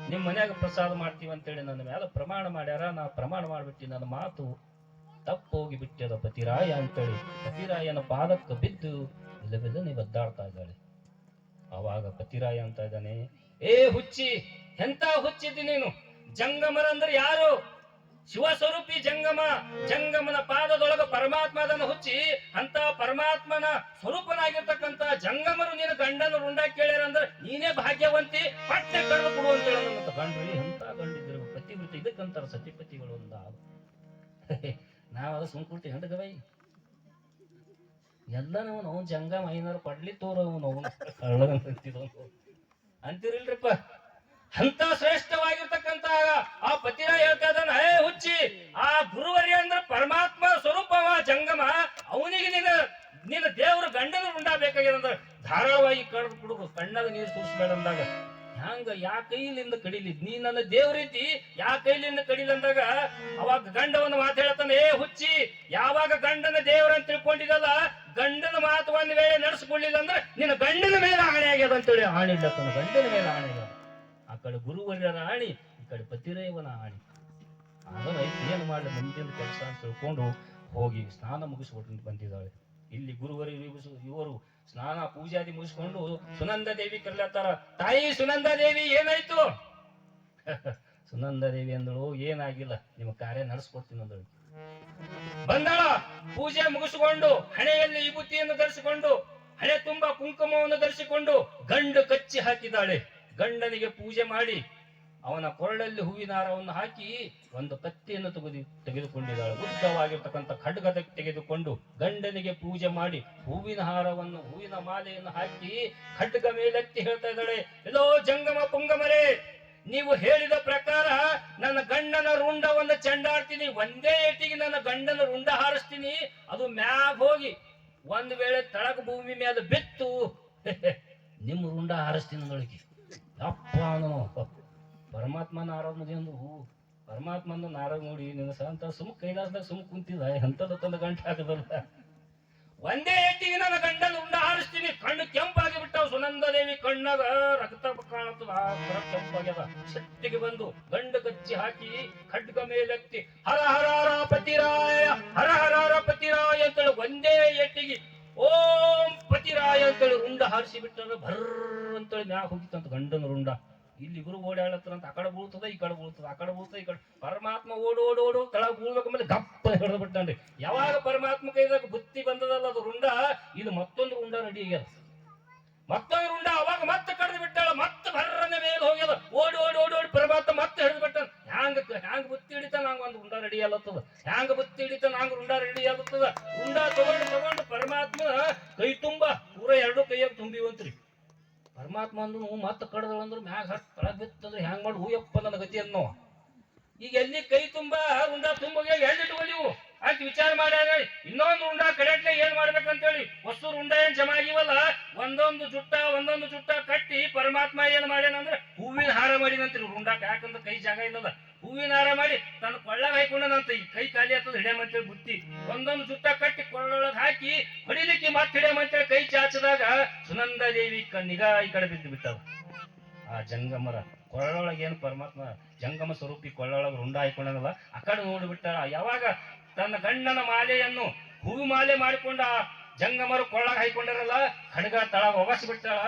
ನಿಮ್ ಮನ್ಯಾಗ ಪ್ರಸಾದ ಮಾಡ್ತೀವಿ ಅಂತೇಳಿ ನನ್ನ ಮೇಲೆ ಪ್ರಮಾಣ ಮಾಡ್ಯಾರ ನಾ ಪ್ರಮಾಣ ಮಾಡ್ಬಿಟ್ಟು ನನ್ನ ಮಾತು ತಪ್ಪೋಗಿ ಬಿಟ್ಟದ ಪತಿರಾಯ ಅಂತೇಳಿ ಪತಿರಾಯನ ಪಾದಕ್ಕೆ ಬಿದ್ದು ಇಲ್ಲವೆಲ್ಲನೆ ಬದ್ದಾಡ್ತಾ ಇದ್ದಾಳೆ ಅವಾಗ ಪತಿರಾಯ ಅಂತ ಇದ್ದಾನೆ ಏ ಹುಚ್ಚಿ ಎಂತ ಹುಚ್ಚಿದ್ದಿ ನೀನು ಜಂಗಮರ ಅಂದ್ರೆ ಯಾರು ಶಿವಸ್ವರೂಪಿ ಜಂಗಮನ ಪಾದದೊಳಗ ಪರಮಾತ್ಮ ಅದನ್ನು ಹುಚ್ಚಿ ಅಂತ ಪರಮಾತ್ಮನ ಸ್ವರೂಪನಾಗಿರ್ತಕ್ಕಂತ ಜಂಗಮರು ನೀನು ಗಂಡನ ರುಂಡ ಕೇಳ್ಯಾರಂದ್ರೆ ನೀನೇ ಭಾಗ್ಯವಂತಿ ಪಟ್ಟೆ ಕರೆದು ಕೊಡು ಅಂತ ಹೇಳ ಗಂಡ್ರಿ ಎಂತ ಗಂಡಿದ್ರು ಪತಿವೃತ್ತಿ ಇದಕ್ಕಂತಾರ ಸತಿಪತಿಗಳು ಒಂದ ನಾವದ ಸುಮ್ಕುರ್ತಿ ಹಂಡಗವೈ ಎಲ್ಲ ನಾವು ಜಂಗಮ ಐನಾರು ಪಡ್ಲಿ ತೋರವು ಅಂತಿರಿಲ್ರಿಪ್ಪ ಅಂತ ಶ್ರೇಷ್ಠವಾಗಿರ್ತಕ್ಕಂತ ಆ ಪತಿರ ಹೇಳ್ತಾ ಇದ್ದಾನ ಹೇ ಹುಚ್ಚಿ ಆ ಗುರುವರಿ ಅಂದ್ರ ಪರಮಾತ್ಮ ಸ್ವರೂಪವ ಜಂಗಮ ಅವನಿಗೆ ನಿನ್ನ ದೇವ್ರ ಗಂಡನ ಉಂಡಾಬೇಕಾಗ್ಯದಂದ್ರ ಧಾರಾಳವಾಗಿ ಕಡ್ದು ಕುಡುಗು ಕಣ್ಣಾಗ ನೀರು ಸುರಿಸ್ಬೇಡ ಅಂದಾಗ ಹ್ಯಾಂಗ ಯಾ ಕೈಲಿಂದ ಕಡಿಲಿ ನೀ ನನ್ನ ದೇವ್ರೀತಿ ಯಾ ಕೈಲಿಂದ ಕಡಿಲಿ ಅಂದಾಗ ಅವಾಗ ಗಂಡವನ್ನು ಮಾತು ಹೇಳ್ತಾನೆ ಏ ಹುಚ್ಚಿ ಯಾವಾಗ ಗಂಡನ ದೇವ್ರ ಅಂತ ತಿಳ್ಕೊಂಡಿದಲ್ಲ ಗಂಡನ ಮಾತು ಒಂದ್ ವೇಳೆ ನಡೆಸ್ಕೊಳ್ಳಿಲ್ಲ ಅಂದ್ರೆ ನಿನ್ನ ಗಂಡನ ಮೇಲೆ ಆಣೆ ಆಗ್ಯದ ಅಂತೇಳಿ ಆಣೆ ಇಡ್ಲತ್ತನ ಗಂಡನ ಮೇಲೆ ಆಣೆ ಆಗ್ಯದ ಆ ಕಡೆ ಗುರುವರ್ಯರ ಆಣಿ ಈ ಕಡೆ ಪತಿರೇವನ ಆಣಿ ಆದ್ರೆ ಏನ್ ಮಾಡ್ಲಿ ಮುಂದಿನ ಕೆಲಸ ಅಂತ ತಿಳ್ಕೊಂಡು ಹೋಗಿ ಸ್ನಾನ ಮುಗಿಸ್ಬಿಟ್ಟು ಬಂದಿದ್ದಾಳೆ ಇಲ್ಲಿ ಗುರುವರಿ ಇವರು ಸ್ನಾನ ಪೂಜಾದಿ ಮುಗಿಸ್ಕೊಂಡು ಸುನಂದ ದೇವಿ ಕರ್ಲತ್ತಾರ ತಾಯಿ ಸುನಂದ ದೇವಿ ಏನಾಯ್ತು ಸುನಂದಾದೇವಿ ಅಂದಳು, ಏನಾಗಿಲ್ಲ, ನಿಮ್ಮ ಕಾರ್ಯ ನಡೆಸ್ಕೊಡ್ತೀನಿ ಅಂದಳು. ಬಂದಳ, ಪೂಜೆ ಮುಗಿಸಿಕೊಂಡು ಹಣೆಯಲ್ಲಿ ವಿಭೂತಿಯನ್ನು ಧರಿಸಿಕೊಂಡು ಹಣೆ ತುಂಬಾ ಕುಂಕುಮವನ್ನು ಧರಿಸಿಕೊಂಡು ಗಂಡು ಕಚ್ಚಿ ಹಾಕಿದ್ದಾಳೆ. ಗಂಡನಿಗೆ ಪೂಜೆ ಮಾಡಿ ಅವನ ಕೊರಳಲ್ಲಿ ಹೂವಿನ ಹಾರವನ್ನು ಹಾಕಿ ಒಂದು ಕತ್ತಿಯನ್ನು ತೆಗೆದುಕೊಂಡಿದ್ದಾಳೆ. ಉದ್ದವಾಗಿರ್ತಕ್ಕಂಥ ಖಡ್ಗ ತೆಗೆದುಕೊಂಡು ಗಂಡನಿಗೆ ಪೂಜೆ ಮಾಡಿ ಹೂವಿನ ಹಾರವನ್ನು ಹೂವಿನ ಮಾಲೆಯನ್ನು ಹಾಕಿ ಖಡ್ಗ ಮೇಲೆತ್ತಿ ಹೇಳ್ತಾ ಇದ್ದಾಳೆ, ಎಲ್ಲೋ ಜಂಗಮ ಪುಂಗಮರೇ, ನೀವು ಹೇಳಿದ ಪ್ರಕಾರ ನನ್ನ ಗಂಡನ ರುಂಡವನ್ನು ಚೆಂಡಾಡ್ತೀನಿ, ಒಂದೇ ಏಟಿಗೆ ನನ್ನ ಗಂಡನ ರುಂಡ ಹಾರಿಸ್ತೀನಿ, ಅದು ಮ್ಯಾಗ ಹೋಗಿ ಒಂದ್ ವೇಳೆ ತಳಗ ಭೂಮಿ ಮೇಲೆ ಬಿತ್ತು ನಿಮ್ಮ ರುಂಡ ಹಾರಿಸ್ತೀನಿ ಅಂದೊಳಗೆ. ಅಪ್ಪ ಪರಮಾತ್ಮನ ಆರಾಮದಿ ಅಂದು ಪರಮಾತ್ಮನ ನಾರಾಗ ನೋಡಿ ನಿನ್ನ ಅಂತ ಸುಮ್ ಕೈಲಾಸದಾಗ ಸುಮ್ ಕುಂತಿದ ಎಂತದ ತಂದ ಗಂಟೆ ಹಾಕದಲ್ಲ. ಒಂದೇ ಏಟಿಗೆ ನನ್ನ ಗಂಡನ ರುಂಡ ಹಾರಿಸ್ತೀನಿ. ಕಣ್ಣು ಕೆಂಪಾಗಿ ಬಿಟ್ಟಾವ. ಸುನಂದಾದೇವಿ ಕಣ್ಣಾಗ ರಕ್ತ ಕಾಣುತ್ತದ, ಕೆಂಪಾಗ್ಯದ. ಶೆಟ್ಟಿಗೆ ಬಂದು ಗಂಡ ಕಚ್ಚಿ ಹಾಕಿ ಖಡ್ಗ ಮೇಲೆತ್ತಿ ಹರ ಹರ ಹರ ಪತಿರಾಯ, ಹರ ಹರ ಹರ ಪತಿರಾಯ ಅಂತೇಳಿ ಒಂದೇ ಏಟಿಗೆ ಓಂ ಪತಿರಾಯ ಅಂತೇಳಿ ರುಂಡ ಹಾರಿಸಿ ಬಿಟ್ಟರು. ಭರ್ರ ಅಂತೇಳಿ ಮ್ಯಾಗ ಹೋಗಿತ್ತಂತ ಗಂಡನ ರುಂಡ. ಇಲ್ಲಿ ಗುರು ಓಡಾಡತ್ತಂತ ಆ ಕಡೆ ಬೀಳ್ತದ, ಈ ಕಡೆ ಬೀಳ್ತದ, ಆ ಕಡೆ ಬೀಳ್ತದ, ಈ ಕಡೆ. ಪರಮಾತ್ಮ ಓಡು ತಳಗ ಬೀಳ್ಬೇಕಂದ್ರೆ ಗಪ್ಪ ಹಿಡಿದು ಬಿಟ್ಟನ್ರಿ. ಯಾವಾಗ ಪರಮಾತ್ಮ ಕೈದಾಗ ಬುತ್ತಿ ಬಂದದಲ್ಲ ಅದು ರುಂಡ, ಇದು ಮತ್ತೊಂದು ರುಂಡ ರೆಡಿ ಆಗ್ಯದ. ಮತ್ತೊಂದು ರುಂಡ ಅವಾಗ ಮತ್ತೆ ಕಡ್ದು ಬಿಟ್ಟಾಳ. ಮತ್ತೆ ಭರ್ರನ ಮೇಲೆ ಹೋಗ್ಯದ. ಓಡಿ ಪರಮಾತ್ಮ ಮತ್ತೆ ಹಿಡಿದು ಬಿಟ್ಟ. ಹ್ಯಾಂಗ ಬುತ್ತಿ ಹಿಡಿತಾನ ಹಂಗ ಒಂದು ರುಂಡ ರೆಡಿ ಆಲತ್ತದ. ಹ್ಯಾಂಗ ಬುತ್ತಿ ಹಿಡಿತಾನ ಹಂಗ ರುಂಡ ರೆಡಿ ಆಗುತ್ತದ. ರುಂಡ ತಗೊಂಡು ಪರಮಾತ್ಮ ಕೈ ತುಂಬ ಪೂರ ಎರಡು ಕೈಯಾಗ ತುಂಬಿವಂತ್ರಿ. ಪರಮಾತ್ಮ ಅಂದು ಮತ್ತೆ ಕಡದಳಂದ್ರೆ ಮ್ಯಾಗ ಹತ್ತು ತಳ ಬಿತ್ತಂದ್ರೆ ಹ್ಯಾಂಗ ಮಾಡಿ ಹೂಯಪ್ಪ ನನ್ನ ಗತಿ ಅನ್ನೋ. ಈಗ ಎಲ್ಲಿ ಕೈ ತುಂಬಾ ಉಂಡ ತುಂಬೋಗಿ ಎಲ್ಲಿಟ್ಕೊಳ್ಳಿವು ಅಂತ ವಿಚಾರ ಮಾಡ್ಯಾರ. ಇನ್ನೊಂದು ಉಂಡ ಕಡೆಟ್ಲೆ ಏನ್ ಮಾಡ್ಬೇಕಂತೇಳಿ ಹೊಸೂರು ಉಂಡ ಏನ್ ಜಮಾ ಆಗಿವಲ್ಲ, ಒಂದೊಂದು ಚುಟ್ಟ ಕಟ್ಟಿ ಪರಮಾತ್ಮ ಏನ್ ಮಾಡ್ಯಾನಂದ್ರೆ ಹೂವಿನ ಹಾರ ಮಾಡಿನಂತ್ರಿ ಉಂಡಾಕ. ಯಾಕಂದ್ರೆ ಕೈ ಜಾಗ ಇಲ್ಲದ, ಹೂವಿನ ಹಾರ ಮಾಡಿ ತನ್ನ ಕೊಳ್ಳಾಗ ಹಾಕೊಂಡನಂತ. ಈ ಕೈ ಖಾಲಿ ಆಗ್ತದ ಹಿಡಿಯಮಂತೇಳಿ ಬುತ್ತಿ ಒಂದೊಂದು ಚುಟ್ಟ ಕಟ್ಟಿ ಕೊಳ್ಳೊಳಗೆ ಹಾಕಿ ಹೊಡಿಲಿಕ್ಕೆ ಮತ್ತೆ ಹಿಡಿಯಮಂತೇಳಿ ಕೈ ಚಾಚದಾಗ ಸುನಂದಾದೇವಿ ನಿಗಾ ಈ ಕಡೆ ಬಿದ್ದು ಬಿಟ್ಟವ. ಆ ಜಂಗಮರ ಕೊಳ್ಳೊಳಗೆ ಏನು ಪರಮಾತ್ಮ ಜಂಗಮ ಸ್ವರೂಪಿ ಕೊಳ್ಳೊಳಗೆ ರುಂಡ ಹಾಕೊಂಡನಲ್ಲ, ಆ ಕಡೆ ನೋಡಿಬಿಟ್ಟಾಳ. ಯಾವಾಗ ತನ್ನ ಗಂಡನ ಮಾಲೆಯನ್ನು ಹೂವು ಮಾಲೆ ಮಾಡಿಕೊಂಡ ಜಂಗಮರು ಕೊಳ್ಳಾಗ ಹಾಕೊಂಡರಲ್ಲ, ಖಡ್ಗ ತಳಗ ಒಗಸಿಬಿಟ್ಟಾಳ.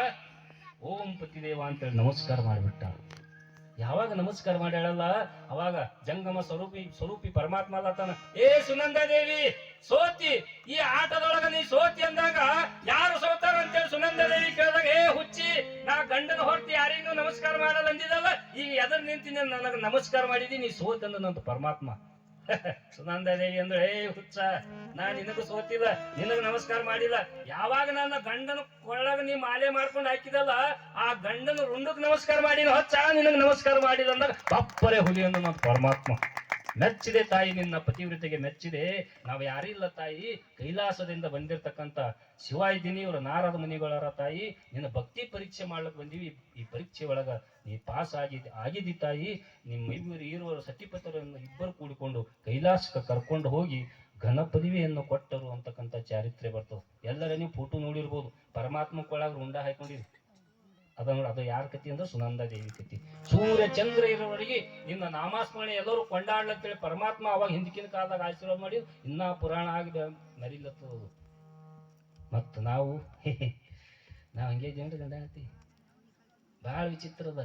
ಓಂ ಪತಿದೇವ ಅಂತೇಳಿ ನಮಸ್ಕಾರ ಮಾಡಿಬಿಟ್ಟಾಳ. ಯಾವಾಗ ನಮಸ್ಕಾರ ಮಾಡ್ಯಾಳಲ್ಲ, ಅವಾಗ ಜಂಗಮ ಸ್ವರೂಪಿ ಪರಮಾತ್ಮ ಅಲ್ಲತಾನ, ಏ ಸುನಂದಾದೇವಿ ಸೋತಿ, ಈ ಆಟದೊಳಗ ನೀ ಸೋತಿ ಅಂದಾಗ ಯಾರು ಸೋತಾರ ಅಂತೇಳಿ ಸುನಂದಾದೇವಿ ಕೇಳಿದಾಗ, ಏ ಹುಚ್ಚಿ, ನಾ ಗಂಡನ ಹೊರತು ಯಾರಿಗೂ ನಮಸ್ಕಾರ ಮಾಡಲ್ಲ ಅಂದಿದಲ್ಲ, ಈಗ ಎದರ್ ನಿಂತೀನಿ ನನಗ ನಮಸ್ಕಾರ ಮಾಡಿದಿ, ನೀ ಸೋತಿ ಅಂದನಂತ ಪರಮಾತ್ಮ. ಸುನಂದಾದೇವಿ ಅಂದ್ರೆ, ಏ ಹುಚ್ಚ, ನಾ ನಿನಗೂ ಸೋತಿಲ್ಲ, ನಿನಗ ನಮಸ್ಕಾರ ಮಾಡಿಲ್ಲ. ಯಾವಾಗ ನನ್ನ ಗಂಡನ ಕೊಳ್ಳಾಗ ನೀ ಮಾಲೆ ಮಾಡ್ಕೊಂಡು ಹಾಕಿದಲ್ಲ, ಆ ಗಂಡನ ರುಂಡಕ್ ನಮಸ್ಕಾರ ಮಾಡಿನ ಹೊಚ್ಚ, ನಿನಗ ನಮಸ್ಕಾರ ಮಾಡಿಲ್ಲ ಅಂದಾಗ ಬಪ್ಪರೆ ಹುಲಿ ಅಂದ ನನ್ನ ಪರಮಾತ್ಮ. ಮೆಚ್ಚಿದೆ ತಾಯಿ, ನಿನ್ನ ಪತಿವ್ರತೆಗೆ ಮೆಚ್ಚಿದೆ. ನಾವು ಯಾರಿಲ್ಲ ತಾಯಿ, ಕೈಲಾಸದಿಂದ ಬಂದಿರತಕ್ಕಂತ ಶಿವ ಇದ್ದೀನಿ, ಇವರು ನಾರದ ಮುನಿಗಳರ ತಾಯಿ, ನಿನ್ನ ಭಕ್ತಿ ಪರೀಕ್ಷೆ ಮಾಡ್ಲಿಕ್ಕೆ ಬಂದೀವಿ. ಈ ಪರೀಕ್ಷೆ ಒಳಗ ನೀ ಪಾಸ್ ಆಗಿದ್ದಿ ತಾಯಿ. ನಿಮ್ಮ ಇರುವರು ಸತಿಪತರನ್ನು ಇಬ್ಬರು ಕೂಡಿಕೊಂಡು ಕೈಲಾಸಕ್ಕೆ ಕರ್ಕೊಂಡು ಹೋಗಿ ಘನ ಪದವಿಯನ್ನು ಕೊಟ್ಟರು ಅಂತಕ್ಕಂಥ ಚಾರಿತ್ರ್ಯ ಬರ್ತದೆ. ಎಲ್ಲರ ನೀವು ಫೋಟೋ ನೋಡಿರ್ಬೋದು. ಪರಮಾತ್ಮ ಕೊಳಗ ರುಂಡ ಹಾಕೊಂಡಿರಿ, ಅದು ಯಾರ ಕತಿ ಅಂದ್ರೆ ಸುನಂದಾದೇವಿ ಕತಿ. ಸೂರ್ಯ ಚಂದ್ರ ಇರೋವರೆಗೆ ನಿನ್ನ ನಾಮಸ್ಮರಣೆ ಎಲ್ಲರೂ ಕೊಂಡಾಡ್ಲತ್ತೇಳಿ ಪರಮಾತ್ಮ ಅವಾಗ ಹಿಂದಕಿನ ಕಾಲದಾಗ ಆಶೀರ್ವಾದ ಮಾಡಿ ಇನ್ನ ಪುರಾಣ ಆಗಿ ಮರಿಲತ್ತದ. ಮತ್ತ ನಾವು ಹಂಗೆ ಜನರು ಗಂಡ ಹೇಳ್ತೀವಿ. ಭಾಳ ವಿಚಿತ್ರ ಅದ.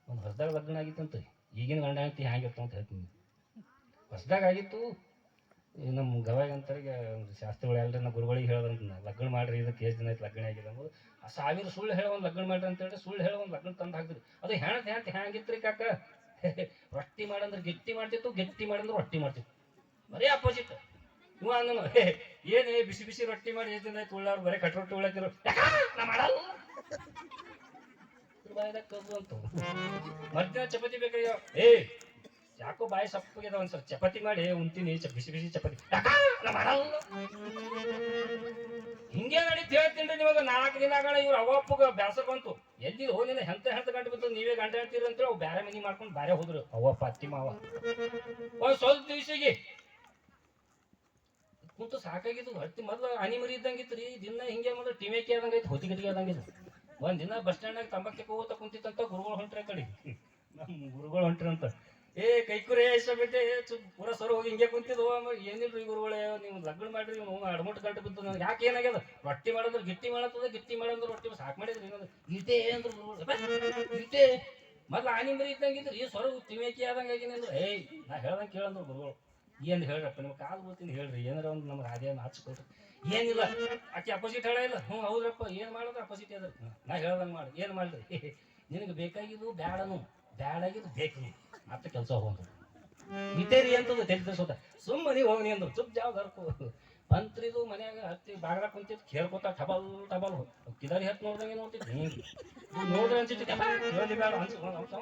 ಒಂದು ಹೊಸದಾಗ ಲಗ್ನ ಆಗಿತ್ತಂತ, ಈಗಿನ ಗಂಡ ಹೇಳ್ತಿ ಹ್ಯಾಂಗಿರ್ತಾವ ಅಂತ ಹೇಳ್ತೀನಿ. ಹೊಸದಾಗ ಆಗಿತ್ತು, ನಮ್ಮ ಗವಾಯಿ ಅಂತರಿಗೆ ಶಾಸ್ತ್ರಿಗಳು ಎಲ್ಲರ ನಮ್ಮ ಗುರುಗಳಿಗೆ ಹೇಳೋದಂತ, ಲಗ್ನ ಮಾಡ್ರಿ, ಇದಕ್ಕೆ ಎಷ್ಟು ದಿನ ಆಯ್ತು ಲಗ್ನ ಆಗಿದೆ ಅಂಬೋದು. 1000 ಸುಳ್ಳು ಹೇಳೋ ಒಂದು ಲಗ್ನ ಮಾಡ್ರಿ ಅಂತ ಹೇಳಿ ಸುಳ್ಳು ಹೇಳೋ ಒಂದು ಲಗ್ನ ತಂದು ಹಾಕಿದ್ರಿ. ಅದು ಹ್ಯಾಂಗಿತ್ರಿ ಕಾಕ? ರೊಟ್ಟಿ ಮಾಡಂದ್ರೆ ಗಟ್ಟಿ ಮಾಡ್ತಿತ್ತು, ಗಟ್ಟಿ ಮಾಡಂದ್ರೆ ರೊಟ್ಟಿ ಮಾಡ್ತಿತ್ತು. ಬರೀ ಅಪೋಸಿಟ್. ಇವ ಅಂದನು, ಏನೇ ಬಿಸಿ ರೊಟ್ಟಿ ಮಾಡಿ ಎಷ್ಟು ದಿನ ಆಯ್ತು ಉಳ್ಳಾರು, ಬರೀ ಕಟ್ ರೊಟ್ಟಿ ಉಳ್ಳಾಕಿರೋ ನಾ ಮಾಡಲ್ಲ ಅಂತ. ಮಧ್ಯಾಹ್ನ ಚಪಾತಿ ಬೇಕಾ? ಯಾಕೋ ಬಾಯಿ ಸಪ್ಪಗಿದೆ, ಒಂದ್ಸಲ ಚಪಾತಿ ಮಾಡಿ ಉಂತೀನಿ, ಬಿಸಿ ಚಪಾತಿ ಮಾಡಲ್ಲ. ಹಿಂಗೆ ನಡೀತಿ ಹೇಳ್ತೀನಿ ನಿಮಗೆ. 4 ದಿನ ಆಗೋಣ ಇವ್ರು ಅವಪ್ಪಗ ಬ್ಯಾಸರ್ ಬಂತು. ಎಲ್ಲಿ ಹೋಗಿನ ಹೆಂತ ಗಂಟೆ ಬಂತು, ನೀವೇ ಗಂಟೆ ಹೇಳ್ತೀರಿ ಅಂತೇಳಿ ಅವು ಬೇರೆ ಮನಿ ಮಾಡ್ಕೊಂಡು ಬೇರೆ ಹೋದ್ರು ಅವಪ್ಪ ಅತ್ತಿ ಮಾವ. ಒಂದ್ ಸ್ವಲ್ಪ ದಿವಸಿಗೆ ಕುಂತು ಸಾಕಾಗಿದ್ದು. ಹತ್ತಿ ಮೊದ್ಲು ಹನಿ ಮರಿ ಇದ್ದಂಗಿತ್ತು ರೀ. ದಿನ ಹಿಂಗೆ ಮೊದಲು ಟಿಮೇಕಿ ಆದಂಗೈತಿ, ಹೊತ್ತಿಗಟ್ಟಿಗೆ ಆದಂಗಿತ್ತು. ಒಂದಿನ ಬಸ್ ಸ್ಟ್ಯಾಂಡ್ನಾಗ ತಂಬಾಕಿ ಹೋಗ್ತ ಕುಂತಿತ್ತಂತ ಗುರುಗಳು ಹೊಂಟ್ರಿ ಆ ಕಡೆ. ನಮ್ಮ ಗುರುಗಳು ಹೊಂಟ್ರಂತ, ಕೈಕುರೇ ಇಷ್ಟಬಿಟ್ಟೆ ಪೂರ ಸರ್ ಹೋಗಿ ಹಿಂಗೆ ಕುಂತಿದ್ವು. ಏನಿಲ್ರಿ ಗುರುಗಳೇ, ನೀವು ಲಗ್ನ ಮಾಡ್ರಿ, ಅಡ್ಮುಟ್ ಗಂಟೆ ಬಿದ್ದು ನನಗೆ. ಯಾಕೆ ಏನಾಗ್ಯದ? ರೊಟ್ಟಿ ಮಾಡಂದ್ರೆ ಗಿಟ್ಟಿ ಮಾಡತ್ತದ, ಗಿಟ್ಟಿ ಮಾಡಂದ್ರೆ ರೊಟ್ಟಿ ಸಾಕು ಮಾಡಿದ್ರಿ. ಗೀತೆ ಅಂದ್ರೆ ಗೀತೆ ಮೊದ್ಲು ಆನಿ ಮರಿ ಇದ್ದಂಗಿದ್ರು ಈ ಸ್ವರ ತಿಮೇಕಿ ಆದಂಗೆ ಆಗಿನಿ ಅಂದ್ರೆ ಏಯ್ ನಾ ಹೇಳ್ದಂಗೆ ಕೇಳಂದ್ರು ಗುರುಗಳು ಏನು ಹೇಳ್ರಪ್ಪ ನಿಮ್ಗೆ ಕಾಲು ಬರ್ತೀನಿ ಹೇಳ್ರಿ ಏನಾರ ಒಂದು ನಮ್ಗೆ ಅದೇನು ಹಚ್ಕೊಳ್ರಿ ಏನಿಲ್ಲ ಆಕೆ ಅಪೋಸಿಟ್ ಹೇಳ ಇಲ್ಲ ಹ್ಞೂ ಹೌದ್ರಪ್ಪ ಏನು ಮಾಡಿದ್ರೆ ಅಪೋಸಿಟ್ ಅದ್ರ ನಾ ಹೇಳ್ದಂಗೆ ಮಾಡಿ ಏನು ಮಾಡ್ರಿ ನಿನಗೆ ಬೇಕಾಗಿದ್ದು ಬ್ಯಾಡನು ಬ್ಯಾಡಾಗಿದ್ದು ಬೇಕು ಮತ್ತೆ ಕೆಲಸ ಹೋಗ್ರಿ ಇತೇರಿ ಅಂತದ್ದು ತೆಗೆದ ಸುಮ್ಮನೆ ಹೋಗಿ ಅಂದ್ರು ಚುಪ್ ಜಾವ ಹರ್ಕು ಮಂತ್ರಿದು ಮನ್ಯಾಗ ಹತ್ತಿ ಬಾಗ್ಲ ಕುಂತಿತ್ತು ಕೇಳ್ಕೊತ ಟಬಲ್ ಟಬಲ್ ಕಿದಾರಿ ಹತ್ತು ನೋಡ್ದಂಗೆ ನೋಡ್ತಿತ್ತು ಹಿಂಗೆ ನೋಡ್ರಿ ಅನ್ಸಿತ್ತು ಬೇಡ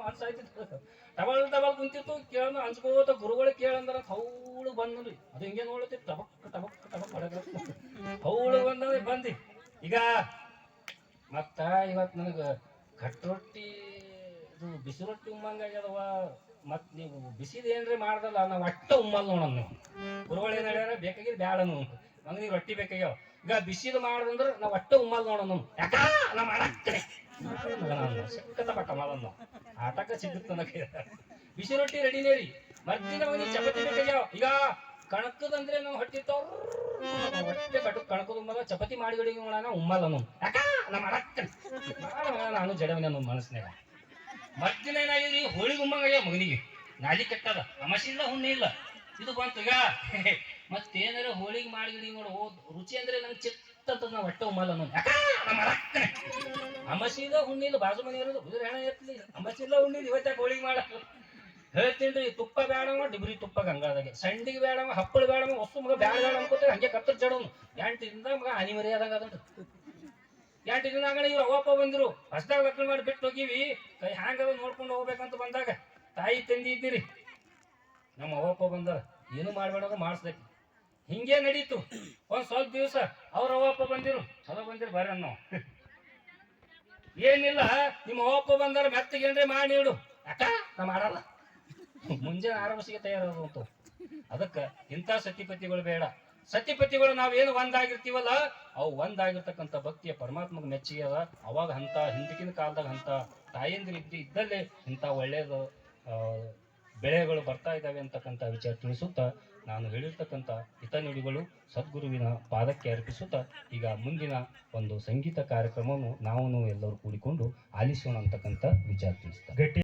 ಅನ್ಸಾಯ್ತಿತ್ತು ಟಬಲ್ ಟಬಲ್ ಕುಂತಿತ್ತು ಕೇಳೋಣ ಅನ್ಸ್ಕೋತ ಗುರುಗಳು ಕೇಳಂದ್ರ ಹೌಳು ಬಂದ್ರಿ ಅದು ಹಿಂಗೆ ನೋಡ್ತಿತ್ತು ಟಬಕ್ ಟಬಕ್ ಟಬಕ್ ಹೊಡಗ ಹೌಳು ಬಂದ್ರೆ ಬಂದಿ ಈಗ ಮತ್ತ ಇವತ್ತು ನನಗೆ ಕಟ್ಟು ರೊಟ್ಟಿ ಇದು ಬಿಸಿ ರೊಟ್ಟಿ ಉಮ್ಮಂಗಾಗ್ಯದವ ಮತ್ ನೀವು ಬಿಸಿದ ಏನ್ರಿ ಮಾಡ್ದಲ್ಲ ನಾವು ಅಟ್ಟ ಉಮ್ಮಲ್ ನೋಡೋಣ ನೀವು ಗುರುಗಳು ಏನ್ ಹೇಳ್ಯಾರ ಬೇಕಾಗಿದ್ ಬ್ಯಾಡನು ನಮ್ಗೆ ನೀವು ರೊಟ್ಟಿ ಬೇಕಾಗ್ಯಾವ ಈಗ ಬಿಸಿದು ಮಾಡ್ದಂದ್ರ ನಾವು ಅಟ್ಟ ಉಮ್ಮಲ್ ನೋಡೋಣ ಯಾಕ ನಾ ಮಾಡಾಕ್ತೇನೆ ಸಿಕ್ಕತ್ತ ಪಕ್ಕ ಮಾಡಲ್ಲ ಆಟಕ್ಕ ಸಿಗುತ್ತ ಬಿಸಿ ರೊಟ್ಟಿ ರೆಡಿನೇ ರೀ ಮರ್ತಿನ ಮಗನಿಗೆ ಚಪಾತಿ ಬೇಕಾಗ್ಯಾವ ಈಗ ಕಣಕದಂದ್ರೆ ನಾವು ಹೊಟ್ಟಿತ್ತವ್ರು ಹೊಟ್ಟೆ ಕಣಕದ ಉಮ್ಮಲ್ಲ ಚಪಾತಿ ಮಾಡಿ ನೋಡೋಣ ಉಮ್ಮಲ್ಲ ಯಾಕ ನಾ ಮಾಡಾಕ್ತೇನೆ ನಾನು ಜಡವಿನ ನಮ್ಮ ಮನಸ್ಸಿನಾಗ ಮರ್ದಿನ ಏನಾಗಿದೆ ಹೋಳಿ ಗುಮ್ಮಂಗ ಮಗನಿಗೆ ನಾಲಿ ಕೆಟ್ಟದ ಅಮಸಿಲ್ಲ ಹುಣ್ಣಿ ಇಲ್ಲ ಇದು ಬಂತು ಈಗ ಮತ್ತೇನಾರ ಹೋಳಿಗೆ ಮಾಡಿಗಿಡಿ ನೋಡು ರುಚಿ ಅಂದ್ರೆ ನಂಗೆ ಚಿತ್ತ ನಾವು ಹೊಟ್ಟೆ ಉಮ್ಮಲ್ಲ ಅಮಸಿಲ್ಲ ಹುಣ್ಣಿಲ್ಲ ಬಾಜು ಮನೆ ಇರೋದು ಉದ್ರ ಹೆಣ ಎತ್ತಲಿ ಅಮಸಿಲ್ಲ ಹುಣ್ಣಿಲ್ಲ ಇವತ್ತಾಗ ಹೋಳಿಗೆ ಮಾಡ ಹೇಳ್ತೀನಿ ತುಪ್ಪ ಬೇಡವ ಡಿಬ್ರಿ ತುಪ್ಪ ಗಂಗಾದಾಗೆ ಸಂಡಿಗೆ ಬೇಡವ ಹಪ್ಪಳು ಬೇಡವ ಹೊಸ ಮಗ ಬ್ಯಾಡ ಬೇಡ ಅನ್ಕೋತ ಹಂಗೆ ಕತ್ತರ್ ಜಡೋನು ಎಂಟಿಂದ ಮಗ ಹನಿ ಮರಿಯಾದಾಗ ಅದಂತ 2 ದಿನ ಆಗಣ ಇವ್ರು ಅವಪ್ಪ ಬಂದ್ರು ಹೊಸದಾಗ ಲಗ್ನ ಮಾಡಿ ಬಿಟ್ಟು ಹೋಗಿವಿ ಕೈ ಹ್ಯಾಂಗದ ನೋಡ್ಕೊಂಡು ಹೋಗ್ಬೇಕಂತ ಬಂದಾಗ ತಾಯಿ ತಂದಿ ಇದ್ದೀರಿ ನಮ್ಮ ಅವಪ್ಪ ಬಂದಾರ ಏನು ಮಾಡ್ಬೇಡ ಮಾಡಿಸ್ಬೇಕು ಹಿಂಗೆ ನಡೀತು ಒಂದ್ ಸ್ವಲ್ಪ ದಿವಸ ಅವ್ರ ಅವಪ್ಪ ಬಂದಿರು ಚಲೋ ಬಂದಿರು ಬರ್ರಿ ನಾವು ಏನಿಲ್ಲ ನಿಮ್ಮ ಅವಪ್ಪ ಬಂದಾರ ಮೆತ್ತಗೇನ್ರಿ ಮಾಡಿ ನೀಡು ಯಾಕ ನಾ ಮಾಡಲ್ಲ ಮುಂಜಾನೆ 6 ಬಸ್ಸಿಗೆ ತಯಾರಾದಂತು ಅದಕ್ಕೆ ಇಂಥ ಸತಿಪತಿಗಳು ಬೇಡ ಸತಿಪತಿಗಳು ನಾವೇನು ಒಂದಾಗಿರ್ತೀವಲ್ಲ ಅವು ಒಂದಾಗಿರ್ತಕ್ಕಂಥ ಭಕ್ತಿಯ ಪರಮಾತ್ಮಗೆ ಮೆಚ್ಚಿಗೆ ಅದ ಅವಾಗ ಅಂತ ಹಿಂದಕ್ಕಿನ ಕಾಲದಾಗ ಅಂತ ತಾಯಂದಿರು ಇದ್ದಲ್ಲೇ ಇಂಥ ಒಳ್ಳೆಯದು ಬೆಳೆಗಳು ಬರ್ತಾ ಇದ್ದಾವೆ ಅಂತಕ್ಕಂಥ ವಿಚಾರ ತಿಳಿಸುತ್ತಾ ನಾನು ಹೇಳಿರ್ತಕ್ಕಂಥ ಹಿತನುಡಿಗಳು ಸದ್ಗುರುವಿನ ಪಾದಕ್ಕೆ ಅರ್ಪಿಸುತ್ತಾ ಈಗ ಮುಂದಿನ ಒಂದು ಸಂಗೀತ ಕಾರ್ಯಕ್ರಮವನ್ನು ನಾವು ಎಲ್ಲರೂ ಕೂಡಿಕೊಂಡು ಆಲಿಸೋಣ ಅಂತಕ್ಕಂಥ ವಿಚಾರ ತಿಳಿಸ್ತಾ